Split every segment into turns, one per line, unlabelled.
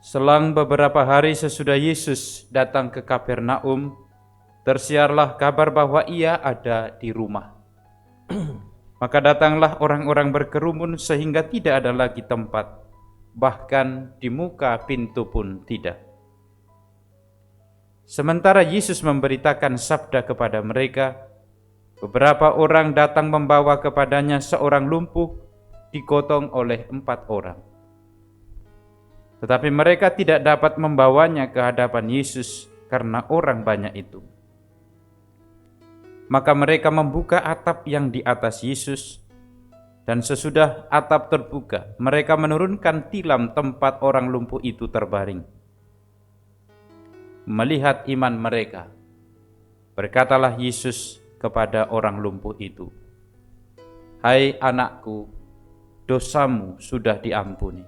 Selang beberapa hari sesudah Yesus datang ke Kapernaum, tersiarlah kabar bahwa ia ada di rumah. Maka datanglah orang-orang berkerumun sehingga tidak ada lagi tempat, bahkan di muka pintu pun tidak. Sementara Yesus memberitakan sabda kepada mereka, beberapa orang datang membawa kepadanya seorang lumpuh digotong oleh 4 orang. Tetapi mereka tidak dapat membawanya ke hadapan Yesus karena orang banyak itu. Maka mereka membuka atap yang di atas Yesus, dan sesudah atap terbuka, mereka menurunkan tilam tempat orang lumpuh itu terbaring. Melihat iman mereka, berkatalah Yesus kepada orang lumpuh itu, "Hai anakku, dosamu sudah diampuni."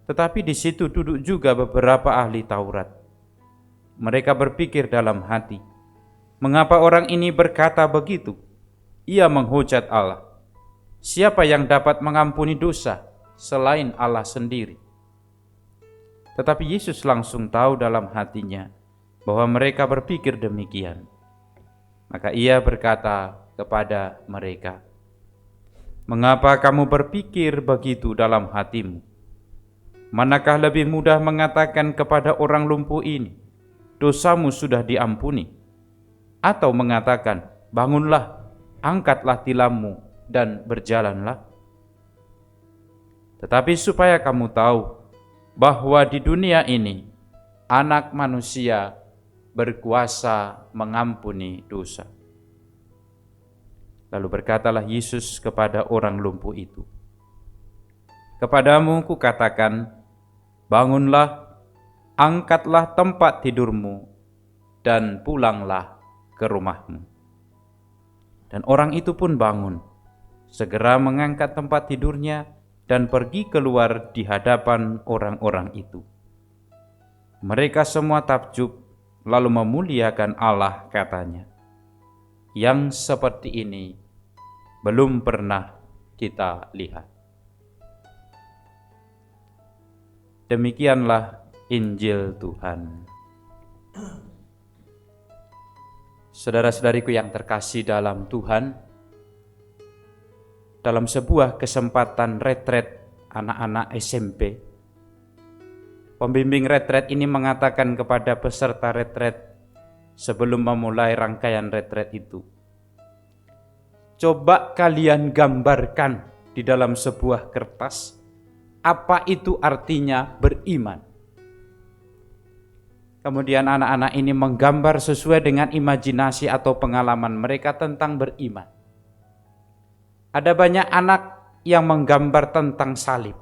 Tetapi di situ duduk juga beberapa ahli Taurat. Mereka berpikir dalam hati, "Mengapa orang ini berkata begitu? Ia menghujat Allah. Siapa yang dapat mengampuni dosa selain Allah sendiri?" Tetapi Yesus langsung tahu dalam hatinya bahwa mereka berpikir demikian. Maka ia berkata kepada mereka, "Mengapa kamu berpikir begitu dalam hatimu? Manakah lebih mudah mengatakan kepada orang lumpuh ini, 'Dosamu sudah diampuni,' atau mengatakan, 'Bangunlah, angkatlah tilammu dan berjalanlah'? Tetapi supaya kamu tahu bahwa di dunia ini Anak Manusia berkuasa mengampuni dosa." Lalu berkatalah Yesus kepada orang lumpuh itu, "Kepadamu kukatakan, bangunlah, angkatlah tempat tidurmu, dan pulanglah ke rumahmu." Dan orang itu pun bangun, segera mengangkat tempat tidurnya, dan pergi keluar di hadapan orang-orang itu. Mereka semua takjub, lalu memuliakan Allah, katanya, "Yang seperti ini belum pernah kita lihat." Demikianlah Injil Tuhan. Saudara-saudariku yang terkasih dalam Tuhan, dalam sebuah kesempatan retret anak-anak SMP, pembimbing retret ini mengatakan kepada peserta retret sebelum memulai rangkaian retret itu, "Coba kalian gambarkan di dalam sebuah kertas apa itu artinya beriman." Kemudian anak-anak ini menggambar sesuai dengan imajinasi atau pengalaman mereka tentang beriman. Ada banyak anak yang menggambar tentang salib.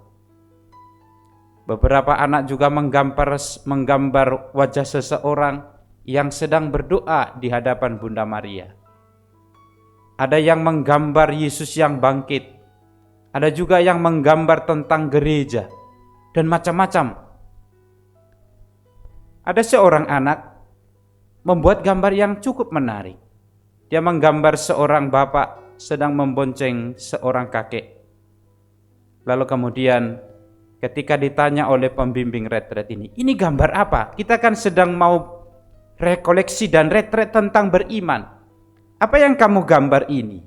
Beberapa anak juga menggambar wajah seseorang yang sedang berdoa di hadapan Bunda Maria. Ada yang menggambar Yesus yang bangkit. Ada juga yang menggambar tentang gereja dan macam-macam. Ada seorang anak membuat gambar yang cukup menarik. Dia menggambar seorang bapak sedang membonceng seorang kakek. Lalu kemudian ketika ditanya oleh pembimbing retret ini gambar apa? Kita kan sedang mau rekoleksi dan retret tentang beriman. Apa yang kamu gambar ini?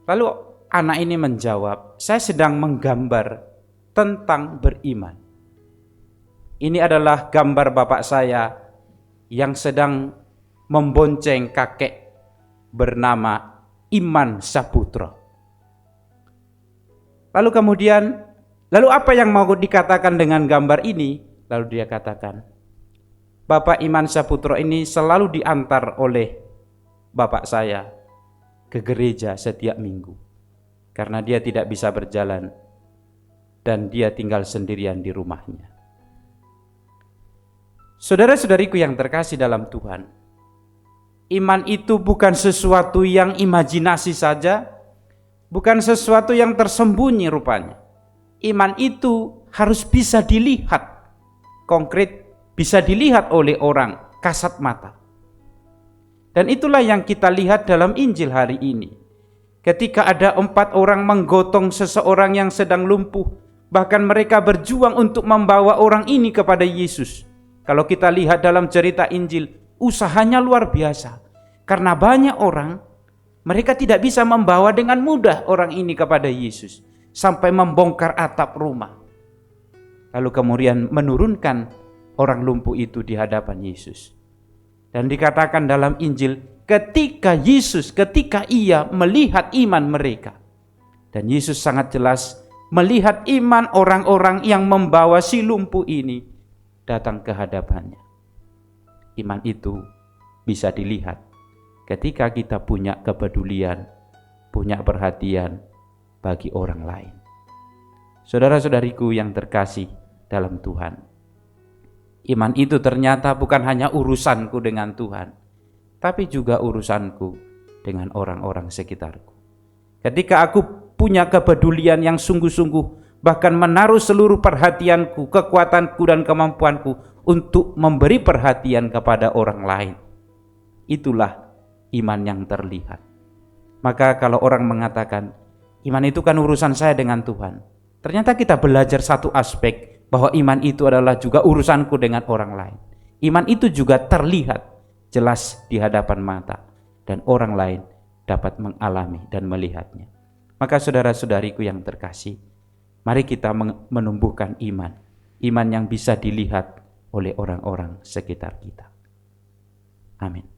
Lalu anak ini menjawab, "Saya sedang menggambar tentang beriman. Ini adalah gambar bapak saya yang sedang membonceng kakek bernama Iman Saputra." Lalu kemudian, lalu apa yang mau dikatakan dengan gambar ini? Lalu dia katakan, "Bapak Iman Saputra ini selalu diantar oleh bapak saya ke gereja setiap minggu. Karena dia tidak bisa berjalan dan dia tinggal sendirian di rumahnya." Saudara-saudariku yang terkasih dalam Tuhan, Iman itu bukan sesuatu yang imajinasi saja, bukan sesuatu yang tersembunyi rupanya. Iman itu harus bisa dilihat konkret, bisa dilihat oleh orang kasat mata. Dan itulah yang kita lihat dalam Injil hari ini. Ketika ada 4 orang menggotong seseorang yang sedang lumpuh, bahkan mereka berjuang untuk membawa orang ini kepada Yesus. Kalau kita lihat dalam cerita Injil, usahanya luar biasa. Karena banyak orang, mereka tidak bisa membawa dengan mudah orang ini kepada Yesus. Sampai membongkar atap rumah. Lalu kemudian menurunkan orang lumpuh itu di hadapan Yesus. Dan dikatakan dalam Injil, ketika ia melihat iman mereka. Dan Yesus sangat jelas melihat iman orang-orang yang membawa si lumpuh ini datang ke hadapannya. Iman itu bisa dilihat ketika kita punya kepedulian, punya perhatian bagi orang lain. Saudara-saudariku yang terkasih dalam Tuhan, iman itu ternyata bukan hanya urusanku dengan Tuhan, tapi juga urusanku dengan orang-orang sekitarku. Ketika aku punya kepedulian yang sungguh-sungguh, bahkan menaruh seluruh perhatianku, kekuatanku dan kemampuanku untuk memberi perhatian kepada orang lain, itulah iman yang terlihat. Maka kalau orang mengatakan, iman itu kan urusan saya dengan Tuhan, ternyata kita belajar satu aspek, bahwa iman itu adalah juga urusanku dengan orang lain. Iman itu juga terlihat jelas di hadapan mata, dan orang lain dapat mengalami dan melihatnya. Maka saudara-saudariku yang terkasih, mari kita menumbuhkan iman yang bisa dilihat oleh orang-orang sekitar kita. Amin.